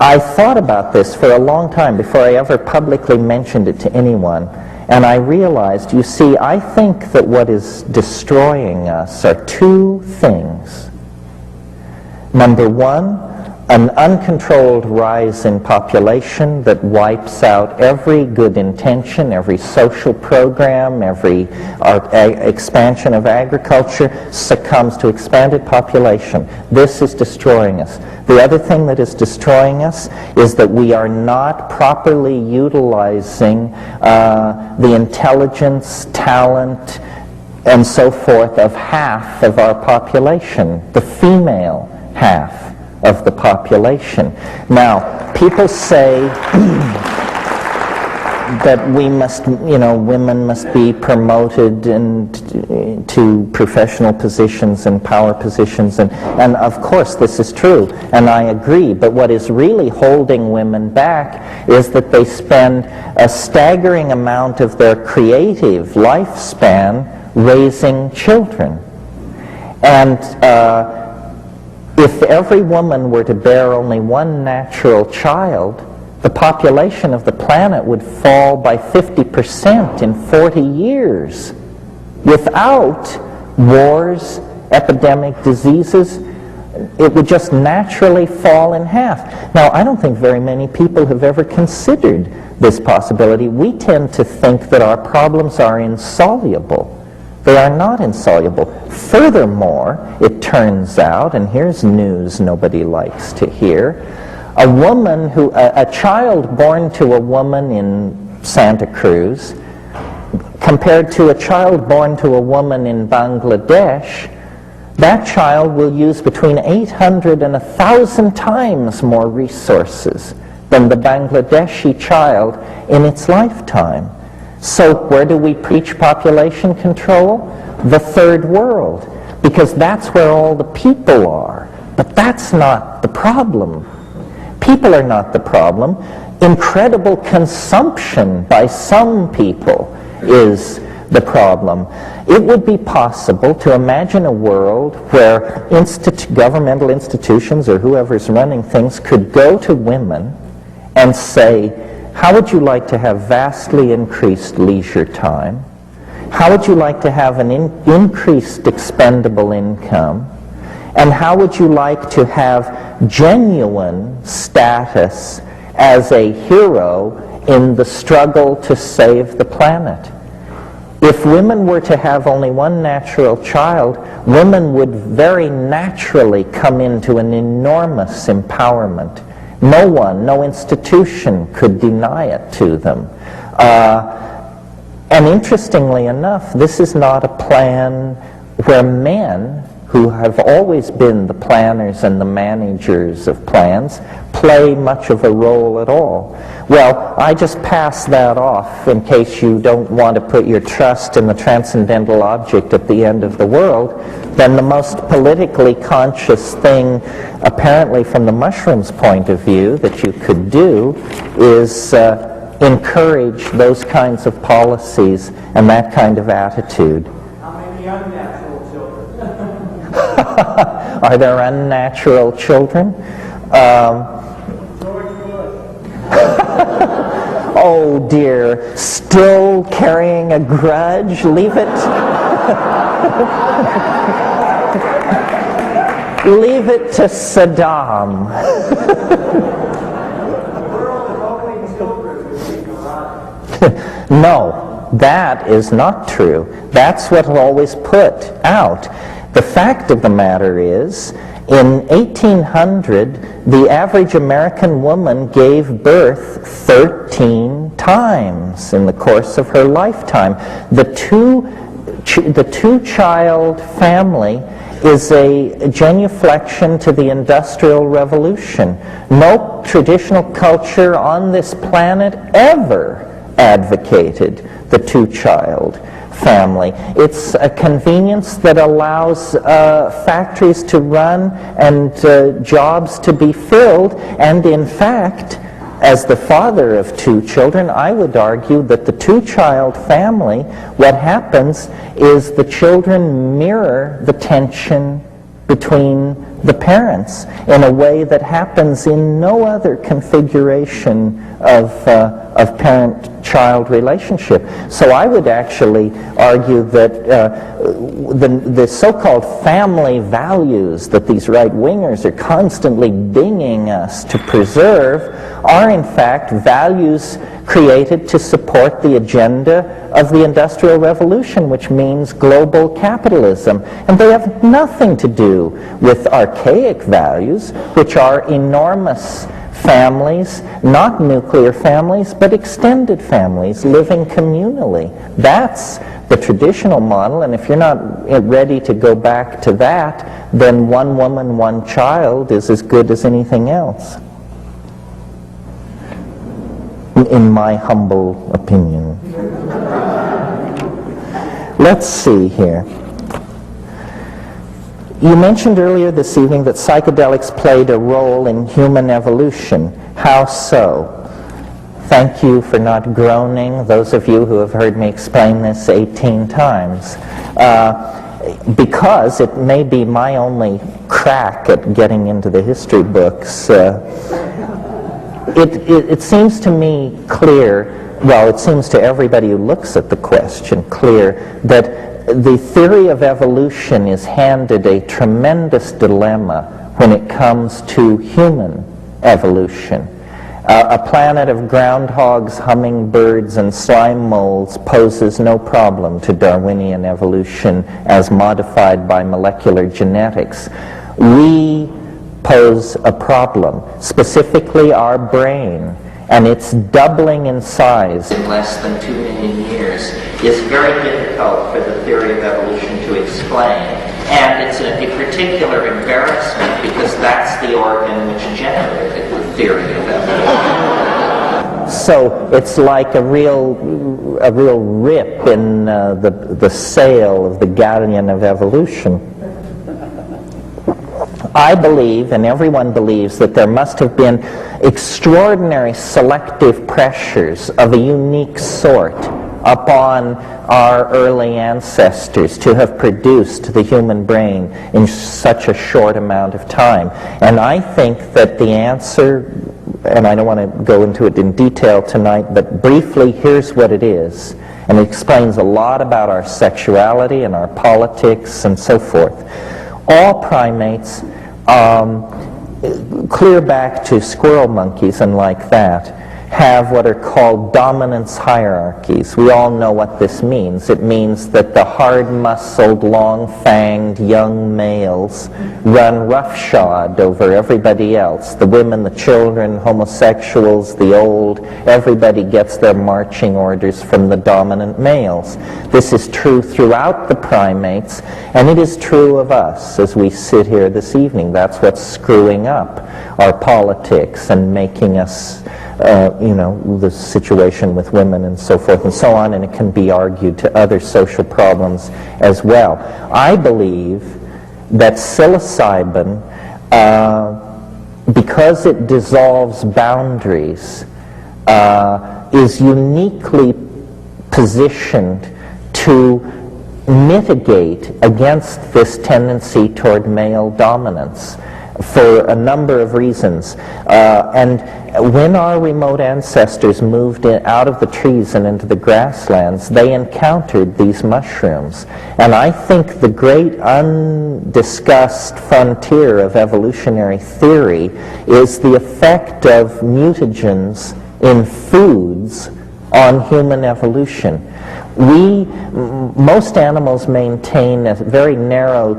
I thought about this for a long time before I ever publicly mentioned it to anyone, and I realized, you see, I think that what is destroying us are two things. Number one, an uncontrolled rise in population that wipes out every good intention, every social program, every expansion of agriculture succumbs to expanded population. This is destroying us. The other thing that is destroying us is that we are not properly utilizing the intelligence, talent, and so forth of half of our population, the female half of the population. Now, people say that we must, women must be promoted to professional positions and power positions, and of course this is true, and I agree, but what is really holding women back is that they spend a staggering amount of their creative lifespan raising children. And if every woman were to bear only one natural child, the population of the planet would fall by 50% in 40 years. Without wars, epidemic diseases, it would just naturally fall in half. Now, I don't think very many people have ever considered this possibility. We tend to think that our problems are insoluble. They are not insoluble. Furthermore, it turns out, and here's news nobody likes to hear, a child born to a woman in Santa Cruz compared to a child born to a woman in Bangladesh, that child will use between 800 and 1,000 times more resources than the Bangladeshi child in its lifetime. So where do we preach population control? The third world, because that's where all the people are. But that's not the problem. People are not the problem. Incredible consumption by some people is the problem. It would be possible to imagine a world where governmental institutions or whoever's running things could go to women and say, how would you like to have vastly increased leisure time? How would you like to have an increased expendable income? And how would you like to have genuine status as a hero in the struggle to save the planet? If women were to have only one natural child, women would very naturally come into an enormous empowerment. No one, no institution could deny it to them. And interestingly enough, this is not a plan where men, who have always been the planners and the managers of plans, play much of a role at all. Well, I just pass that off in case you don't want to put your trust in the transcendental object at the end of the world. Then the most politically conscious thing, apparently from the mushroom's point of view, that you could do is encourage those kinds of policies and that kind of attitude. How many unnatural children? Are there unnatural children? Oh dear, still carrying a grudge? Leave it. Leave it to Saddam. No, that is not true. That's what always put out. The fact of the matter is, in 1800, the average American woman gave birth 13 times in the course of her lifetime. The two-child family is a genuflection to the Industrial Revolution. No traditional culture on this planet ever advocated the two-child family. It's a convenience that allows factories to run and jobs to be filled, and in fact, as the father of two children, I would argue that the two-child family, what happens is the children mirror the tension between the parents in a way that happens in no other configuration of parent-child relationship. So I would actually argue that the so-called family values that these right-wingers are constantly dinging us to preserve are in fact values created to support the agenda of the Industrial Revolution, which means global capitalism. And they have nothing to do with archaic values, which are enormous families, not nuclear families, but extended families living communally. That's the traditional model, and if you're not ready to go back to that, then one woman, one child is as good as anything else, in my humble opinion. Let's see here. You mentioned earlier this evening that psychedelics played a role in human evolution. How so? Thank you for not groaning, those of you who have heard me explain this 18 times. Because it may be my only crack at getting into the history books, it seems to me clear, well, it seems to everybody who looks at the question clear, that the theory of evolution is handed a tremendous dilemma when it comes to human evolution. A planet of groundhogs, hummingbirds, and slime molds poses no problem to Darwinian evolution as modified by molecular genetics. We pose a problem, specifically our brain, and its doubling in size in less than 2 million years is very difficult for the theory of evolution to explain. And it's a particular embarrassment because that's the organ which generated the theory of evolution. So it's like a real rip in the sail of the galleon of evolution. I believe, and everyone believes, that there must have been extraordinary selective pressures of a unique sort upon our early ancestors to have produced the human brain in such a short amount of time. And I think that the answer, and I don't want to go into it in detail tonight, but briefly, here's what it is. And it explains a lot about our sexuality and our politics and so forth. All primates, clear back to squirrel monkeys and like that, have what are called dominance hierarchies. We all know what this means. It means that the hard-muscled, long-fanged young males run roughshod over everybody else. The women, the children, homosexuals, the old, everybody gets their marching orders from the dominant males. This is true throughout the primates, and it is true of us as we sit here this evening. That's what's screwing up our politics and making us the situation with women and so forth and so on, and it can be argued to other social problems as well. I believe that psilocybin, because it dissolves boundaries, is uniquely positioned to mitigate against this tendency toward male dominance for a number of reasons. And when our remote ancestors moved out of the trees and into the grasslands, they encountered these mushrooms. And I think the great undiscussed frontier of evolutionary theory is the effect of mutagens in foods on human evolution. Most animals maintain a very narrow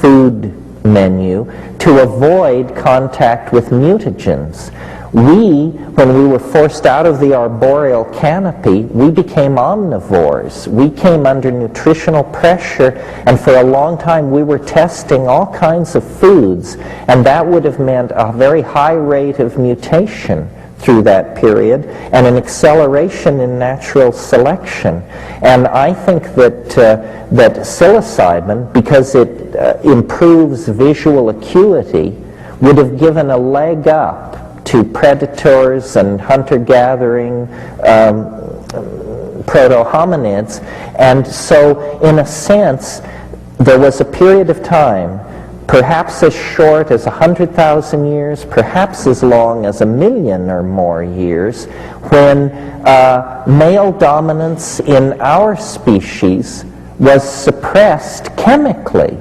food menu to avoid contact with mutagens. When we were forced out of the arboreal canopy, we became omnivores. We came under nutritional pressure, and for a long time we were testing all kinds of foods, and that would have meant a very high rate of mutation through that period, and an acceleration in natural selection. And I think that psilocybin, because it improves visual acuity, would have given a leg up to predators and hunter-gathering proto-hominids. And so, in a sense, there was a period of time perhaps as short as 100,000 years, perhaps as long as 1,000,000 or more years, when male dominance in our species was suppressed chemically.